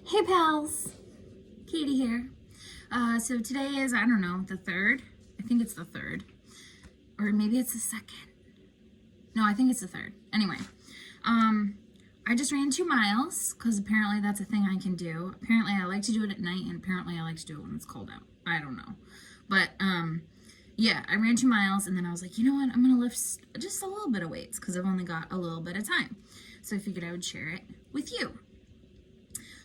Hey pals, Katie here. So today is, I don't know, the 3rd. I think it's the 3rd. Or maybe it's the 2nd. No, I think it's the 3rd. Anyway, I just ran 2 miles because apparently that's a thing I can do. Apparently I like to do it at night and apparently I like to do it when it's cold out. I don't know. But, yeah, I ran 2 miles and then I was like, you know what? I'm going to lift just a little bit of weights because I've only got a little bit of time. So I figured I would share it with you.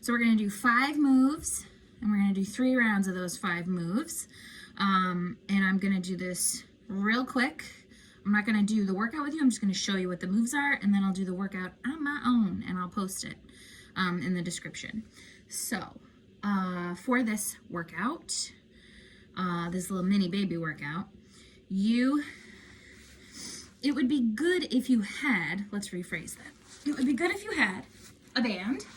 So we're going to do 5 moves, and we're going to do 3 rounds of those 5 moves. And I'm going to do this real quick. I'm not going to do the workout with you. I'm just going to show you what the moves are, and then I'll do the workout on my own, and I'll post it in the description. So for this workout, this little mini baby workout, it would be good if you had, let's rephrase that. It would be good if you had a band.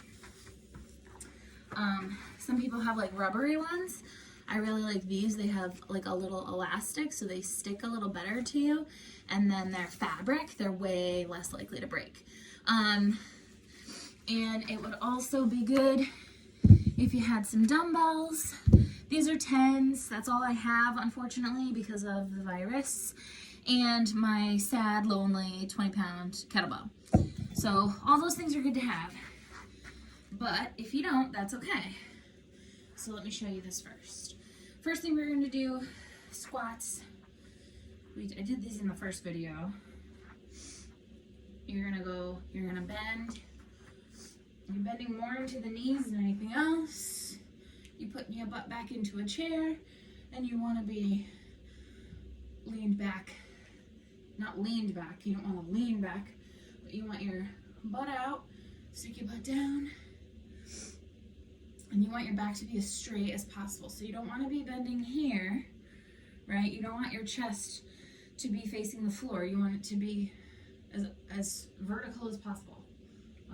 Some people have like rubbery ones. I really like these. They have like a little elastic, so they stick a little better to you. And then they're fabric. They're way less likely to break. And it would also be good if you had some dumbbells. These are 10s. That's all I have, unfortunately, because of the virus. And my sad, lonely 20-pound kettlebell. So all those things are good to have. But if you don't, that's okay. So let me show you this first. First thing we're going to do, squats. I did these in the first video. You're going to bend. You're bending more into the knees than anything else. You put your butt back into a chair, and you want to be leaned back. Not leaned back, you don't want to lean back, but you want your butt out, stick your butt down. And you want your back to be as straight as possible. So you don't want to be bending here, right? You don't want your chest to be facing the floor. You want it to be as vertical as possible,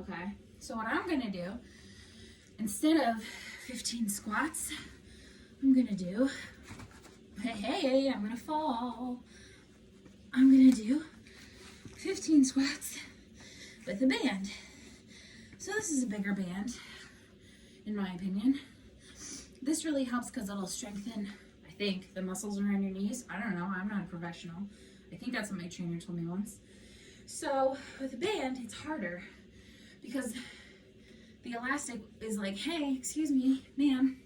okay? So what I'm going to do, instead of 15 squats, I'm going to do, hey, I'm going to fall. I'm going to do 15 squats with a band. So this is a bigger band, in my opinion. This really helps because it'll strengthen, I think, the muscles around your knees. I don't know, I'm not a professional. I think that's what my trainer told me once. So with a band, it's harder because the elastic is like, hey, excuse me, ma'am,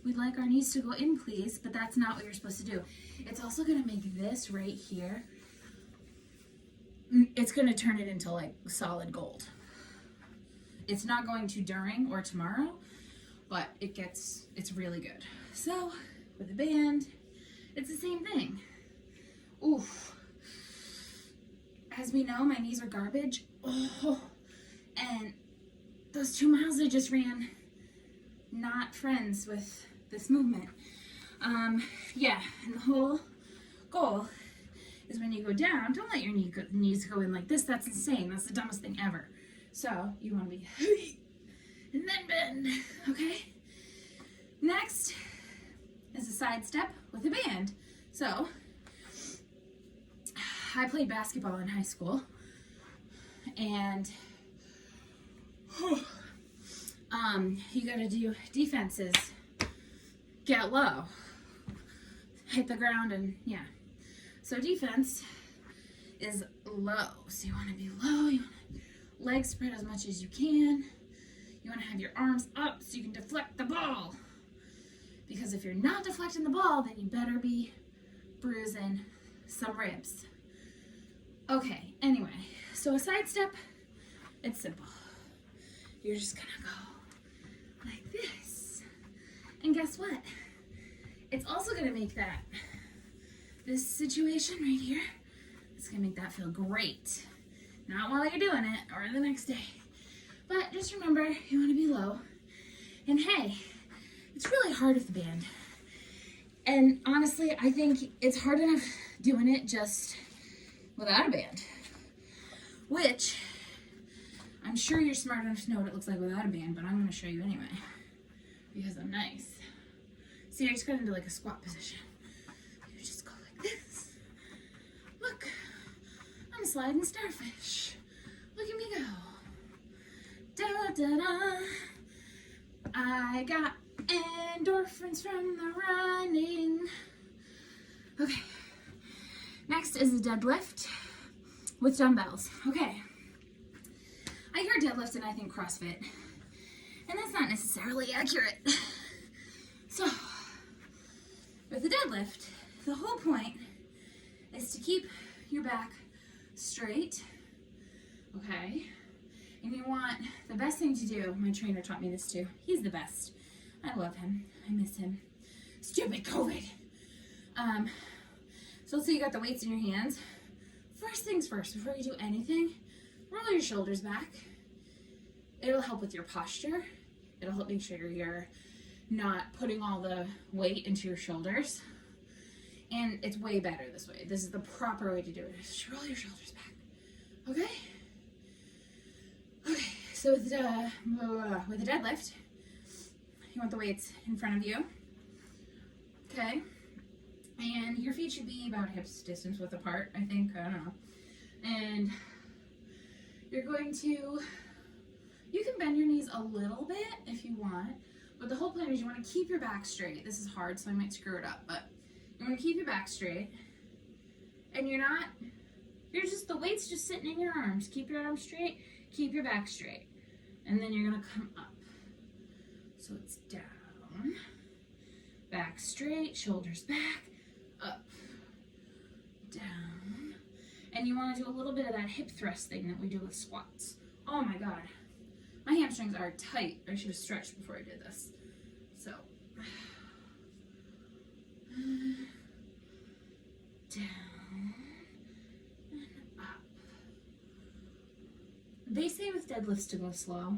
we'd like our knees to go in, please, but that's not what you're supposed to do. It's also gonna make this right here, it's gonna turn it into like solid gold. It's not going to during or tomorrow, but it's really good. So with a band, it's the same thing. Oof. As we know, my knees are garbage. Oh, and those 2 miles I just ran, not friends with this movement. Yeah, and the whole goal is when you go down, don't let your knees go in like this. That's insane. That's the dumbest thing ever. So you want to be and then bend, okay? Next is a side step with a band. So I played basketball in high school, and you gotta do defenses, get low, hit the ground, and yeah. So defense is low. So you want to be low. You want to legs spread as much as you can. You want to have your arms up so you can deflect the ball. Because if you're not deflecting the ball, then you better be bruising some ribs. Okay, anyway, so a side step, it's simple. You're just gonna go like this. And guess what? It's also gonna make this situation right here, it's gonna make that feel great. Not while you're doing it or the next day. But just remember, you want to be low. And hey, it's really hard with the band. And honestly, I think it's hard enough doing it just without a band. Which, I'm sure you're smart enough to know what it looks like without a band, but I'm going to show you anyway. Because I'm nice. See, I just got into like a squat position. You just go like this. Look, I'm a sliding starfish. Look at me go. Da da da. I got endorphins from the running. Okay, next is a deadlift with dumbbells. Okay, I hear deadlift and I think CrossFit, and that's not necessarily accurate. So, with the deadlift, the whole point is to keep your back straight, okay? And you want, the best thing to do, my trainer taught me this too, he's the best. I love him, I miss him. Stupid COVID. So let's say you got the weights in your hands. First things first, before you do anything, roll your shoulders back. It'll help with your posture. It'll help make sure you're not putting all the weight into your shoulders. And it's way better this way. This is the proper way to do it. Just roll your shoulders back. Okay? Okay, so with the deadlift, you want the weights in front of you. Okay? And your feet should be about hips distance width apart, I think. I don't know. And you're going to, you can bend your knees a little bit if you want, but the whole plan is you want to keep your back straight. This is hard, so I might screw it up, but you want to keep your back straight. And you're just, the weight's just sitting in your arms. Keep your arms straight, keep your back straight. And then you're going to come up. So it's down, back straight, shoulders back, up, down. And you want to do a little bit of that hip thrust thing that we do with squats. Oh my God. My hamstrings are tight. I should have stretched before I did this. So, down and up. They say with deadlifts to go slow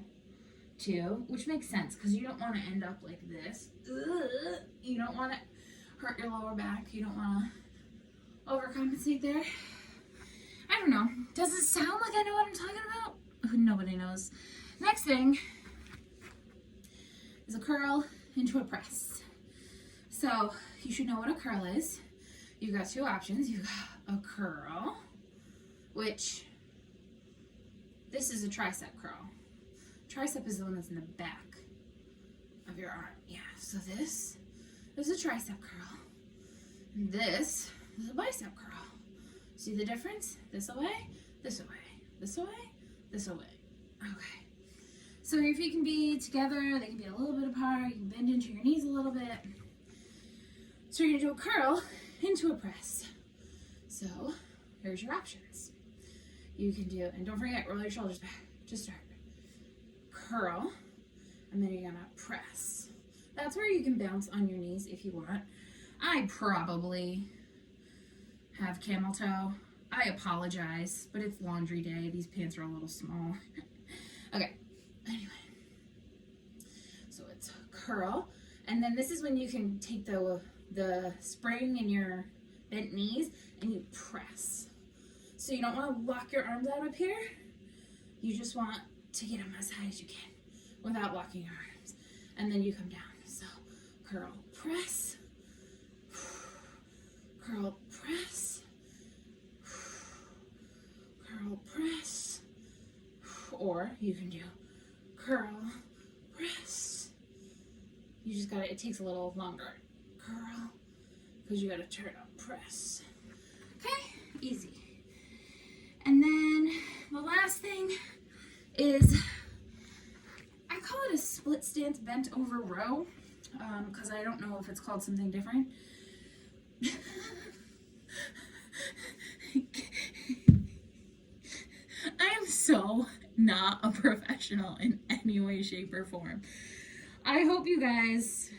too, which makes sense because you don't want to end up like this. You don't want to hurt your lower back. You don't want to overcompensate there. I don't know. Does it sound like I know what I'm talking about? Nobody knows. Next thing is a curl into a press. So you should know what a curl is. You've got two options. You've got a curl, which this is a tricep curl. Tricep is the one that's in the back of your arm. Yeah, so this is a tricep curl. And this is a bicep curl. See the difference? This away, this away, this away, this away. Okay. So your feet can be together, they can be a little bit apart, you can bend into your knees a little bit. So you're gonna do a curl into a press. So here's your options. You can do, and don't forget, roll your shoulders back to start. Curl, and then you're gonna press. That's where you can bounce on your knees if you want. I probably have camel toe. I apologize, but it's laundry day. These pants are a little small. Okay, anyway. So it's curl, and then this is when you can take the spring in your bent knees and you press. So you don't want to lock your arms out up here. You just want to get them as high as you can without locking your arms. And then you come down. So curl, press, curl, press, curl, press, or you can do curl, press. You just gotta, it takes a little longer. Curl, because you gotta turn up, press. Okay, easy. And then the last thing is, I call it a split stance bent over row, because I don't know if it's called something different. I am so not a professional in any way, shape, or form. I hope you guys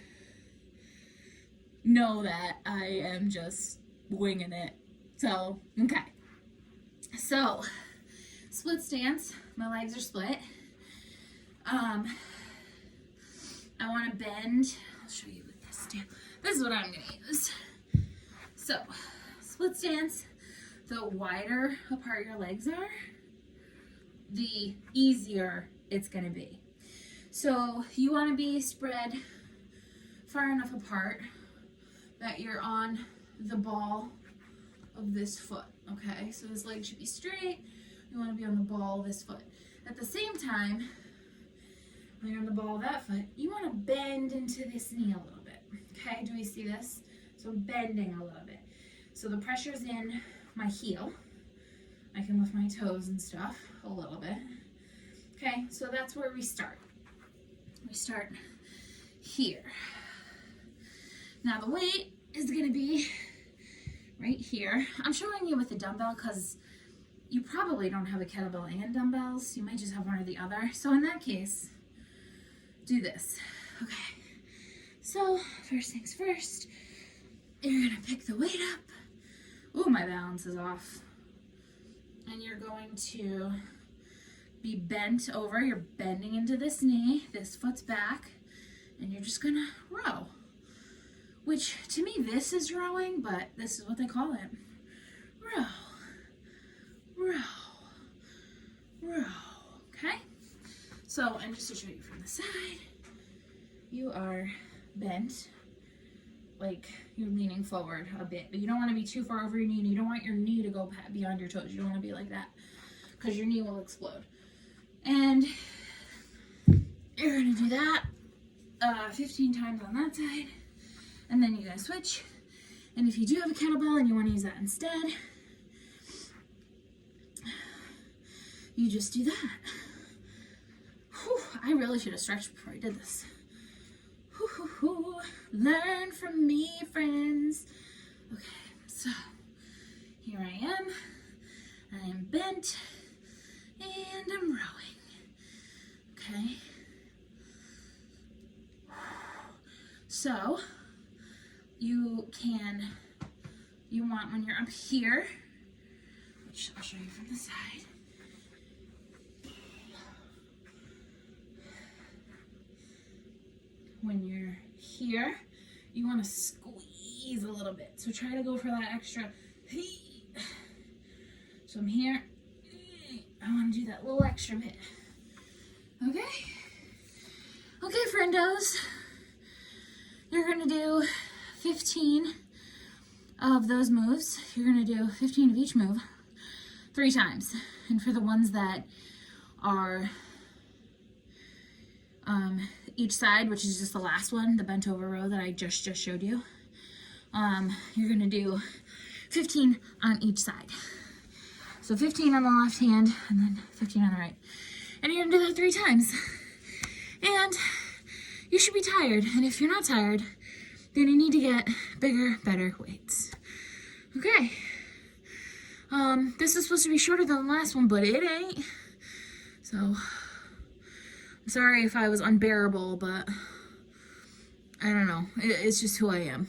know that I am just winging it. So, okay. So, split stance. My legs are split. I want to bend. I'll show you with this too. This is what I'm going to use. So, split stance. The wider apart your legs are, the easier it's going to be. So you want to be spread far enough apart that you're on the ball of this foot, okay? So this leg should be straight. You want to be on the ball of this foot. At the same time, You're on the ball of that foot. You want to bend into this knee a little bit. Okay, do we see this? So I'm bending a little bit. So the pressure's in my heel. I can lift my toes and stuff a little bit. Okay, so that's where we start. We start here. Now the weight is going to be right here. I'm showing you with the dumbbell because you probably don't have a kettlebell and dumbbells. You might just have one or the other. So in that case, do this. Okay. So first things first, you're going to pick the weight up. Ooh, my balance is off. And you're going to be bent over. You're bending into this knee. This foot's back. And you're just going to row. Which, to me, this is rowing, but this is what they call it. Row. Row. Row. Okay? So, and just to show you from the side, you are bent, like you're leaning forward a bit, but you don't want to be too far over your knee, and you don't want your knee to go beyond your toes. You don't want to be like that, because your knee will explode. And you're going to do that 15 times on that side, and then you're going to switch. And if you do have a kettlebell and you want to use that instead, you just do that. Whew, I really should have stretched before I did this. Whew, whew, whew. Learn from me, friends. Okay, so here I am. I'm bent and I'm rowing. Okay. So you want when you're up here, which I'll show you from the side. When you're here, you want to squeeze a little bit. So try to go for that extra. So I'm here. I want to do that little extra bit. Okay? Okay, friendos. You're going to do 15 of those moves. You're going to do 15 of each move 3 times. And for the ones that are each side, which is just the last one, the bent over row that I just showed you, you're going to do 15 on each side. So 15 on the left hand and then 15 on the right. And you're going to do that 3 times. And you should be tired. And if you're not tired, then you need to get bigger, better weights. Okay. This is supposed to be shorter than the last one, but it ain't. So, I'm sorry if I was unbearable, but I don't know. It's just who I am.